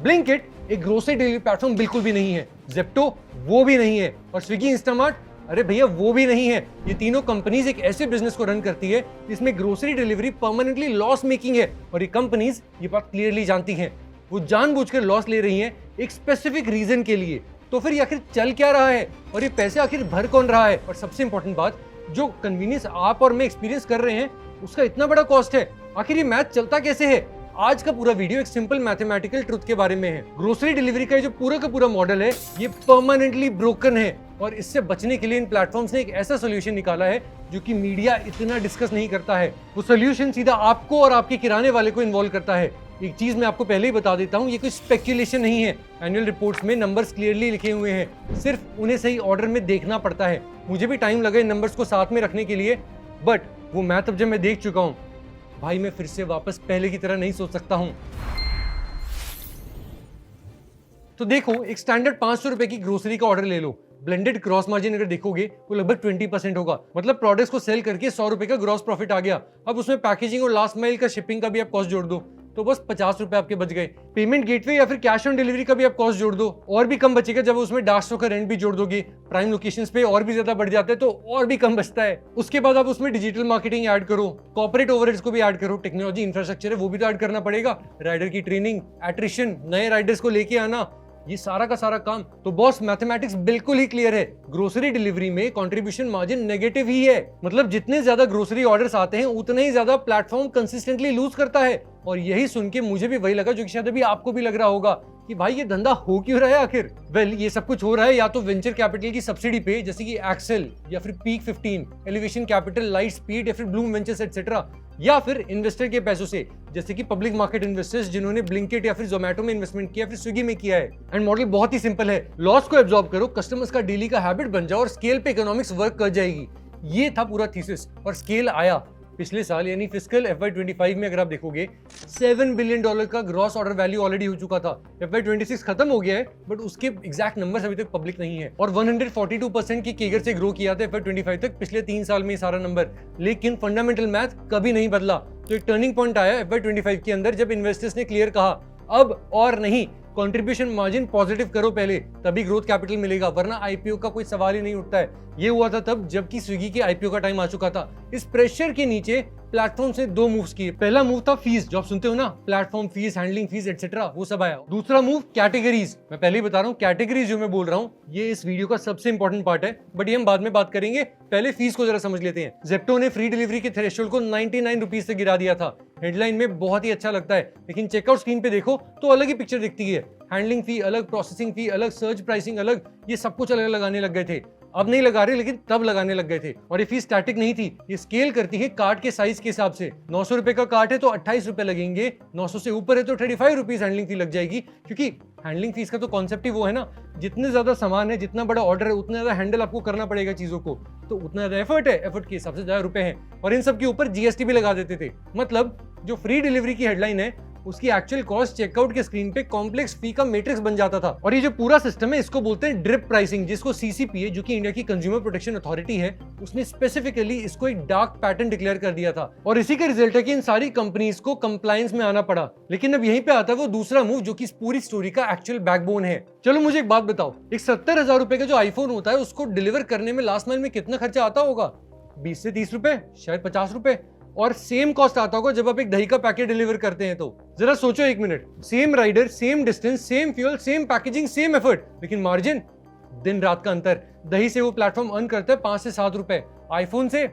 Blinkit एक grocery delivery platform बिल्कुल भी नहीं है, जेप्टो वो भी नहीं है, और स्विगी इंस्टामार्ट अरे भैया वो भी नहीं है। ये तीनों कंपनीज एक ऐसे बिजनेस को रन करती है जिसमें grocery delivery permanently loss making है, और ये कंपनीज ये बात क्लियरली जानती हैं। वो जानबूझकर लॉस ले रही हैं एक स्पेसिफिक रीजन के लिए। तो फिर ये आखिर चल क्या रहा है और ये पैसे आखिर भर कौन रहा है? और सबसे इंपॉर्टेंट बात, जो कन्वीनियंस आप और मैं एक्सपीरियंस कर रहे हैं उसका इतना बड़ा कॉस्ट है, आखिर ये मैथ चलता कैसे है? आज का पूरा वीडियो एक सिंपल मैथमेटिकल ट्रुथ के बारे में है। ग्रोसरी डिलीवरी का जो पूरा का पूरा मॉडल है ये परमानेंटली ब्रोकन है, और इससे बचने के लिए इन प्लेटफॉर्म्स ने एक ऐसा सोल्यूशन निकाला है जो कि मीडिया इतना डिस्कस नहीं करता है। वो सोल्यूशन सीधा आपको और आपके किराने वाले को इन्वॉल्व करता है। एक चीज मैं आपको पहले ही बता देता हूँ, ये कोई स्पेक्यूलेशन नहीं है। एनुअल रिपोर्ट्स में नंबर्स क्लियरली लिखे हुए हैं, सिर्फ उन्हें सही ऑर्डर में देखना पड़ता है। मुझे भी टाइम लगा इन नंबर्स को साथ में रखने के लिए, बट वो मैथ अब जब मैं देख चुका हूँ भाई, मैं फिर से वापस पहले की तरह नहीं सोच सकता हूं। तो देखो, एक स्टैंडर्ड 500 रुपए की ग्रोसरी का ऑर्डर ले लो। ब्लेंडेड ग्रॉस मार्जिन अगर देखोगे वो लगभग 20% होगा, मतलब प्रोडक्ट्स को सेल करके 100 रुपए का ग्रॉस प्रॉफिट आ गया। अब उसमें पैकेजिंग और लास्ट माइल का शिपिंग का भी आप कॉस्ट जोड़ दो तो बस 50 रुपए आपके बच गए। पेमेंट गेटवे या फिर कैश ऑन डिलीवरी का भी आप कॉस्ट जोड़ दो और भी कम बचेगा। जब उसमें डार्क स्टोर का रेंट भी जोड़ दोगे, प्राइम लोकेशंस पे और भी ज्यादा बढ़ जाता है तो और भी कम बचता है। उसके बाद आप उसमें डिजिटल मार्केटिंग ऐड करो, कॉर्पोरेट ओवरहेड्स को भी ऐड करो, टेक्नोलॉजी इंफ्रास्ट्रक्चर है वो भी तो ऐड करना पड़ेगा, राइडर की ट्रेनिंग, एट्रिशन, नए राइडर्स को लेके आना, ये सारा का सारा काम। तो बॉस मैथमेटिक्स बिल्कुल ही क्लियर है, ग्रोसरी डिलीवरी में कंट्रीब्यूशन मार्जिन नेगेटिव ही है। मतलब जितने ज्यादा ग्रोसरी ऑर्डर्स आते हैं उतने ही ज्यादा प्लेटफॉर्म कंसिस्टेंटली लूज करता है। और यही सुन के मुझे भी वही लगा जो कि शायद अभी आपको भी लग रहा होगा कि भाई ये धंधा हो क्यों रहा है आखिर। वेल, ये सब कुछ हो रहा है या तो वेंचर कैपिटल की सब्सिडी पे, जैसे कि एक्सेल या फिर peak 15, elevation capital, light speed या फिर ब्लूम वेंचर्स एटसेट्रा, या फिर इन्वेस्टर के पैसों से, जैसे कि पब्लिक मार्केट इन्वेस्टर्स जिन्होंने ब्लिंकिट या फिर जोमेटो में इन्वेस्टमेंट किया, फिर स्विगी में किया है। एंड मॉडल बहुत ही सिंपल है, लॉस को एब्जॉर्ब करो, कस्टमर्स का डेली का हैबिट बन जाओ और स्केल पे इकोनॉमिक्स वर्क कर जाएगी। ये था पूरा थीसिस और स्केल आया। पिछले साल यानी फिस्कल FY25 में अगर आप देखोगे $7 बिलियन का ग्रॉस ऑर्डर वैल्यू ऑलरेडी हो चुका था। FY26 खत्म हो गया है बट उसके एग्जैक्ट नंबर्स अभी तक पब्लिक नहीं है, और 142% की केगर से ग्रो किया था FY25 तक, पिछले 3 साल में सारा नंबर। लेकिन फंडामेंटल मैथ कभी नहीं बदला। तो एक टर्निंग पॉइंट आया FY25 के अंदर जब इन्वेस्टर्स ने क्लियर कहा अब और नहीं, कंट्रीब्यूशन मार्जिन पॉजिटिव करो पहले, तभी ग्रोथ कैपिटल मिलेगा, वरना आईपीओ का कोई सवाल ही नहीं उठता है। ये हुआ था तब जबकि स्विगी के आईपीओ का टाइम आ चुका था। इस प्रेशर के नीचे प्लेटफॉर्म से 2 मूव्स किए। पहला मूव था फीस, जो आप सुनते हो ना, platform fees, handling fees etcetera, वो सब आया। दूसरा मूव कैटेगरीज। मैं पहले ही बता रहा हूँ, कैटेगरीज जो मैं बोल रहा हूँ ये इस वीडियो का सबसे इंपॉर्टेंट पार्ट है, बट ये हम बाद में बात करेंगे। पहले फीस को जरा समझ लेते हैं। जेप्टो ने फ्री डिलीवरी के थ्रेशोल्ड को 99 रुपीज से गिरा दिया था। हेडलाइन में बहुत ही अच्छा लगता है, लेकिन चेकआउट स्क्रीन पे देखो तो अलग ही पिक्चर दिखती है। हैंडलिंग फी अलग, प्रोसेसिंग फी अलग, सर्च प्राइसिंग अलग, ये सब कुछ अलग लगाने लग गए थे। अब नहीं लगा रहे, लेकिन तब लगाने लग गए थे। और ये फीस स्टैटिक नहीं थी, ये स्केल करती है कार्ट के साइज के हिसाब से। 900 रुपए का कार्ट है तो 28 रुपए लगेंगे, 900 से ऊपर है तो 35 रुपीज हैंडलिंग फी लग जाएगी। क्योंकि हैंडलिंग फीस का तो कॉन्सेप्ट ही वो है ना, जितने ज्यादा सामान है, जितना बड़ा ऑर्डर है, उतना ज्यादा हैंडल आपको करना पड़ेगा चीजों को, तो उतना ज्यादा एफर्ट है, एफर्ट के हिसाब से ज्यादा रुपए हैं। और इन सब के ऊपर जीएसटी भी लगा देते थे। मतलब जो फ्री डिलीवरी की हेडलाइन है उसकी एक्चुअल कॉस्ट चेकआउट के स्क्रीन पे कॉम्प्लेक्स फी का मैट्रिक्स बन जाता था। और ये जो पूरा सिस्टम है इसको बोलते हैं ड्रिप प्राइसिंग, जिसको सीसीपीए, जो कि इंडिया की कंज्यूमर प्रोटेक्शन अथॉरिटी है, उसने स्पेसिफिकली इसको एक डार्क पैटर्न डिक्लेयर कर दिया था। और इसी का रिजल्ट है कि इन सारी कंपनीज को कंप्लायंस में आना पड़ा। लेकिन अब यहीं पे आता है वो दूसरा मूव जो कि इस पूरी स्टोरी का एक्चुअल बैकबोन है। चलो मुझे एक बात बताओ, एक 70,000 रुपए का जो आईफोन होता है उसको डिलीवर करने में लास्ट माइल में कितना खर्चा आता होगा? 20 से 30 रुपए, शायद 50 रुपए। और सेम कॉस्ट आता होगा जब आप एक दही का पैकेट डिलीवर करते हैं। तो जरा सोचो एक minute, same rider, same distance, same fuel, same packaging, same effort, लेकिन मार्जिन दिन रात का अंतर। दही से वो प्लेटफॉर्म अर्न करता है 5 से 7 रुपए, आईफोन से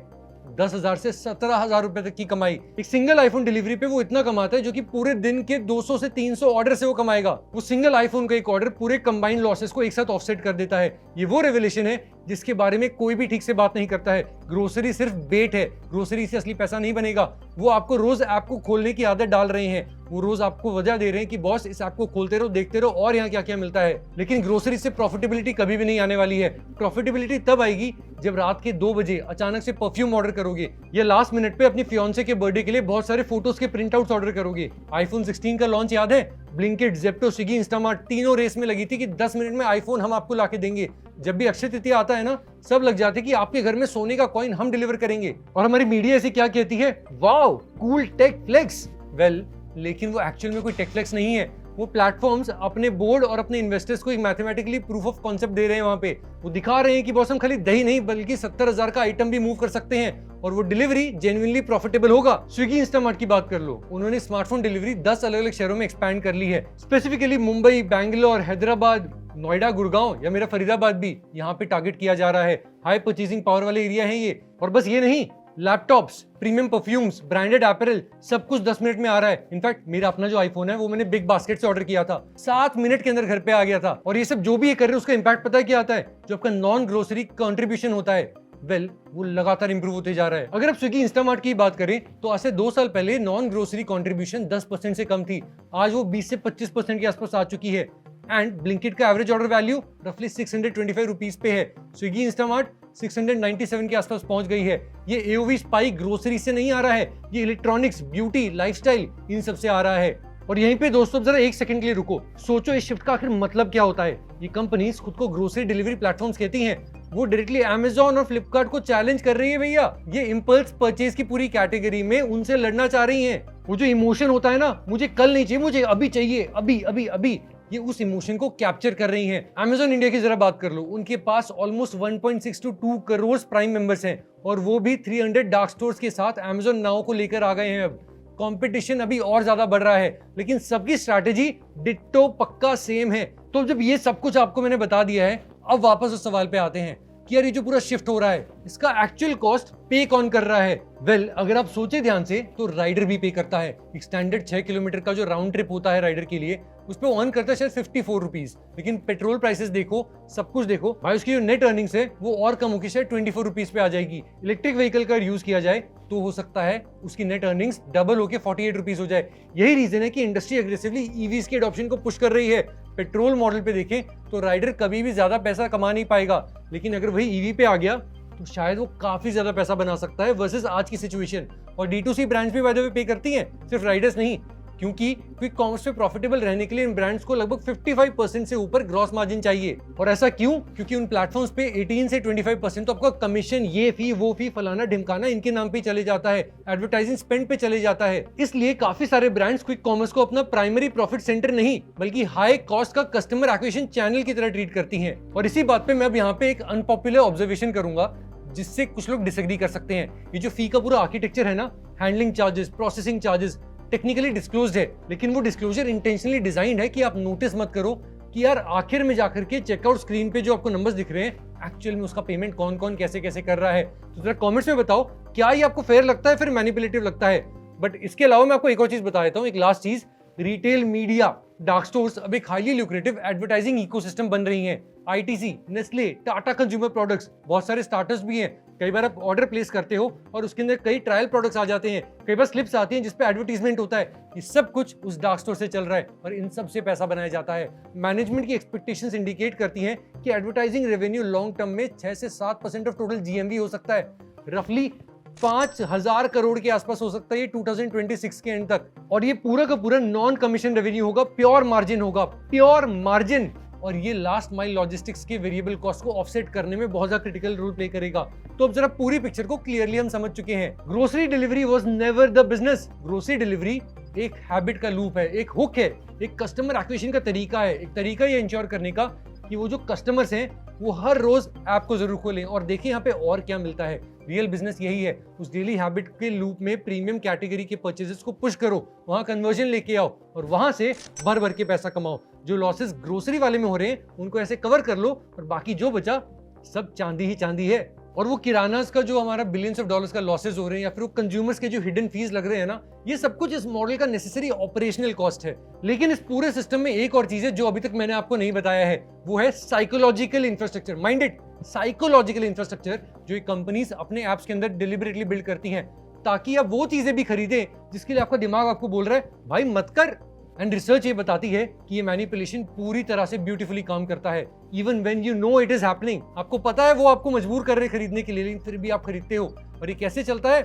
10,000 से 17,000 रुपए तक की कमाई। एक सिंगल आईफोन डिलीवरी पे वो इतना कमाता है जो कि पूरे दिन के 200 से 300 ऑर्डर से वो कमाएगा। वो सिंगल आईफोन का एक ऑर्डर पूरे कंबाइंड लॉसेस को एक साथ ऑफसेट कर देता है। ये वो रेवोल्यूशन है जिसके बारे में कोई भी ठीक से बात नहीं करता है। ग्रोसरी सिर्फ बेट है, ग्रोसरी से असली पैसा नहीं बनेगा। वो आपको रोज ऐप को खोलने की आदत डाल रहे हैं, वो रोज आपको वजह दे रहे हैं कि बॉस इस ऐप को खोलते रहो, देखते रहो और यहाँ क्या क्या मिलता है। लेकिन ग्रोसरी से प्रॉफिटेबिलिटी कभी भी नहीं आने वाली है। प्रॉफिटेबिलिटी तब आएगी जब रात के 2 बजे अचानक से परफ्यूम ऑर्डर करोगे, या लास्ट मिनट पे अपनी फियांसे के बर्थडे के लिए बहुत सारे फोटोज के प्रिंट आउट्स ऑर्डर करोगे। आईफोन 16 का लॉन्च याद है? ब्लिंकिट, जेप्टो, स्विगी, इंस्टामार्ट तीनों रेस में लगी थी कि 10 मिनट में आईफोन हम आपको लाके देंगे। जब भी अक्षय तृतीया आता है ना, सब लग जाते कि आपके घर में सोने का कॉइन हम डिलीवर करेंगे। और हमारी मीडिया ऐसे क्या कहती है, wow cool tech flex. Well, लेकिन वो एक्चुअल में कोई टेक फ्लेक्स नहीं है, वो प्लेटफॉर्म्स अपने बोर्ड और अपने इन्वेस्टर्स को एक मैथमेटिकली प्रूफ ऑफ कॉन्सेप्ट दे रहे हैं। वहां पे वो दिखा रहे हैं कि बॉस हम खाली दही नहीं बल्कि 70,000 का आइटम भी मूव कर सकते हैं और वो डिलीवरी जेन्युइनली प्रॉफिटेबल होगा। स्विगी इंस्टामार्ट की बात कर लो, उन्होंने स्मार्टफोन डिलीवरी 10 अलग अलग शहरों में एक्सपैंड कर ली है। स्पेसिफिकली मुंबई, बैंगलोर, हैदराबाद, नोएडा, गुड़गांव या मेरा फरीदाबाद भी यहाँ पे टारगेट किया जा रहा है। हाई परचेसिंग पावर वाले एरिया है ये। और बस ये नहीं, laptops, premium perfumes, branded apparel, सब कुछ 10 मिनट में आ रहा है। इनफैक्ट मेरा अपना जो आईफोन है वो मैंने बिग बास्केट से ऑर्डर किया था, 7 मिनट के अंदर घर पे आ गया था। और ये सब जो भी ये कर रहे हैं उसका इंपैक्ट पता है क्या आता है? जो आपका नॉन ग्रोसरी कंट्रीब्यूशन होता है, वो लगातार इंप्रूव होते जा रहा है। अगर आप स्विगी इंस्टामार्ट की बात करें तो आज से 2 साल पहले नॉन ग्रोसरी कंट्रीब्यूशन 10% से कम थी, आज वो 20 से 25% के आसपास आ चुकी है। एंड ब्लिंकिट का एवरेज ऑर्डर वैल्यू रफली 625 रुपीज पे है। स्विगी इंस्टामार्ट 697 के आसपास पहुंच गई है। ये एओवी स्पाइक ग्रोसरी से नहीं आ रहा है, ये इलेक्ट्रॉनिक्स, ब्यूटी, लाइफस्टाइल, इन सब से आ रहा है। और यहीं पे दोस्तों जरा एक सेकंड के लिए रुको, सोचो इस शिफ्ट का आखिर मतलब क्या होता है। ये कंपनीज खुद को ग्रोसरी डिलीवरी प्लेटफॉर्म्स कहती हैं, वो डायरेक्टली अमेजॉन और फ्लिपकार्ट को चैलेंज कर रही है भैया। ये इंपल्स परचेज की पूरी कैटेगरी में उनसे लड़ना चाह रही हैं। वो जो इमोशन होता है ना, मुझे कल नहीं चाहिए, मुझे अभी चाहिए, अभी अभी अभी, ये उस इमोशन को कैप्चर कर रही हैं। Amazon इंडिया की जरा बात कर लो, उनके पास almost 1.6 to 2 crore prime members हैं और वो भी 300 डार्क स्टोर्स के साथ Amazon नाउ को लेकर आ गए हैं। अब कंपटीशन अभी और ज्यादा बढ़ रहा है, लेकिन सबकी स्ट्रैटेजी डिट्टो पक्का सेम है। तो जब ये सब कुछ आपको मैंने बता दिया है, अब वापस उस सवाल पे आते हैं कि यार ये जो पूरा शिफ्ट हो रहा है इसका एक्चुअल कॉस्ट पे कौन कर रहा है? अगर आप सोचे ध्यान से तो राइडर भी पे करता है। एक स्टैंडर्ड 6 किलोमीटर का जो राउंड ट्रिप होता है राइडर के लिए, उस पर ऑन करता है शायद 54 रुपीज, लेकिन पेट्रोल प्राइसेस देखो, सब कुछ देखो भाई, उसकी जो नेट अर्निंग्स है वो और कम होकर शायद 24 रुपीज पे आ जाएगी। इलेक्ट्रिक व्हीकल का यूज किया जाए तो हो सकता है उसकी नेट अर्निंग्स डबल होकर 48 रुपीज हो जाए। यही रीजन है कि इंडस्ट्री एग्रेसिवली ईवीज के एडॉप्शन को पुश कर रही है। पेट्रोल मॉडल पे देखें तो राइडर कभी भी ज्यादा पैसा कमा नहीं पाएगा, लेकिन अगर वही ईवी पे आ गया तो शायद वो काफी ज्यादा पैसा बना सकता है वर्सेस आज की सिचुएशन। और D2C ब्रांड्स भी बाय द वे पे करती हैं, सिर्फ राइडर्स नहीं, क्योंकि क्विक कॉमर्स पे प्रॉफिटेबल रहने के लिए इन ब्रांड्स को लगभग 55% से ऊपर ग्रॉस मार्जिन चाहिए। और ऐसा क्यों? क्योंकि उन प्लेटफॉर्म्स पे 18 से 25% तो आपका कमीशन, ये फी वो फी फलाना ढिमकाना इनके नाम पे चले जाता है, एडवर्टाइजिंग स्पेंड पे चले जाता है। इसलिए काफी सारे ब्रांड्स क्विक कॉमर्स को अपना प्राइमरी प्रॉफिट सेंटर नहीं बल्कि हाई कॉस्ट का कस्टमर एक्विजिशन चैनल की तरह ट्रीट करती हैं। और इसी बात पे मैं अब यहाँ पे एक अनपॉपुलर ऑब्जर्वेशन करूंगा जिससे कुछ लोग डिसएग्री कर सकते हैं। ये जो फी का पूरा आर्किटेक्चर है ना, handling charges, processing charges, technically disclosed है, लेकिन वो डिस्क्लोजर इंटेंशनली डिजाइंड है कि आप नोटिस मत करो कि यार आखिर में जाकर के चेकआउट स्क्रीन पे जो आपको नंबर्स दिख रहे हैं एक्चुअल में उसका पेमेंट कौन कौन कैसे कैसे कर रहा है। तो जरा कमेंट्स में बताओ, क्या ये आपको फेयर लगता है फिर मैनिपुलेटिव लगता है? बट इसके अलावा मैं आपको एक और चीज बता देता हूँ, एक लास्ट चीज, रिटेल मीडिया, डार्क स्टोर्स अब एक हाईली ल्यूक्रेटिव एडवर्टाइजिंग इकोसिस्टम बन रही हैं। ITC, Nestle, Tata consumer products, बहुत सारे स्टार्टअप्स भी हैं। कई बार आप ऑर्डर प्लेस करते हो और उसके अंदर कई ट्रायल प्रोडक्ट्स आ जाते हैं, कई बार स्लिप्स आती हैं जिसपे एडवर्टीजमेंट होता है। ये सब कुछ उस डार्क स्टोर से चल रहा है और इन सब से पैसा बनाया जाता है। मैनेजमेंट की एक्सपेक्टेशंस इंडिकेट करती हैं कि एडवर्टाइजिंग रेवेन्यू लॉन्ग टर्म में 6 से 7% ऑफ टोटल जीएमवी हो सकता है, रफली 5,000 करोड़ के आसपास हो सकता है ये 2026 के एंड तक। और ये पूरा का पूरा नॉन कमीशन रेवेन्यू होगा, प्योर मार्जिन होगा, प्योर मार्जिन। और ये लास्ट माइल लॉजिस्टिक्स के वेरिएबल कॉस्ट को ऑफसेट करने में बहुत ज्यादा क्रिटिकल रोल प्ले करेगा। तो अब जरा पूरी पिक्चर को क्लियरली हम समझ चुके हैं। Grocery delivery was never the business. Grocery delivery एक हैबिट का लूप है, एक हुक है, एक कस्टमर एक्विजिशन का तरीका है, एक तरीका ये इंश्योर करने का कि वो जो कस्टमर्स हैं वो हर रोज ऐप को जरूर खोलें और देखें यहाँ पे और क्या मिलता है। रियल बिजनेस यही है, उस डेली हैबिट के लूप में प्रीमियम कैटेगरी के परचेजेस को पुश करो, वहां कन्वर्जन लेके आओ और वहां से भर भर के पैसा कमाओ। जो लॉसेस ग्रोसरी वाले में हो रहे हैं उनको ऐसे कवर कर लो और बाकी जो बचा सब चांदी ही चांदी है। और वो किराना का जो हमारा बिलियंस ऑफ डॉलर्स का लॉसेस हो रहे हैं या फिर वो कंज्यूमर्स के जो हिडन फीस लग रहे हैं ना, ये सब कुछ इस मॉडल का नेसेसरी ऑपरेशनल कॉस्ट है। लेकिन इस पूरे सिस्टम में एक और चीज है जो अभी तक मैंने आपको नहीं बताया है, वो है psychological infrastructure. Minded psychological infrastructure जो कंपनीज अपने एप्स के अंदर डिलिबरेटली बिल्ड करती हैं ताकि आप वो चीजें भी खरीदें जिसके लिए आपका दिमाग आपको बोल रहा है भाई मत कर। एंड रिसर्च ये बताती है कि ये मैनिपुलेशन पूरी तरह से ब्यूटीफुली काम करता है। Even when you know it is happening, आपको पता है वो आपको मजबूर कर रहे हैं खरीदने के लिए, लेकिन फिर भी आप खरीदते हो। और ये कैसे चलता है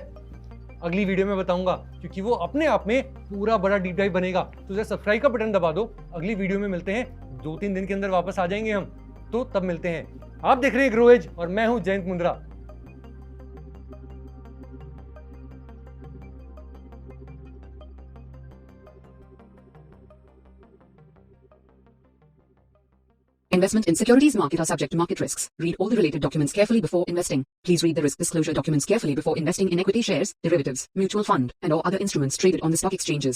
अगली वीडियो में बताऊंगा, क्योंकि वो अपने आप में पूरा बड़ा डीप डाइव बनेगा। तो जरा सब्सक्राइब का बटन दबा दो, अगली वीडियो में मिलते हैं। 2-3 दिन के अंदर वापस आ जाएंगे हम, तो तब मिलते हैं। आप देख रहे हैं ग्रो एज और मैं हूं Jayant Mundra. Investment in securities market are subject to market risks. Read all the related documents carefully before investing. Please read the risk disclosure documents carefully before investing in equity shares, derivatives, mutual fund, and or other instruments traded on the stock exchanges.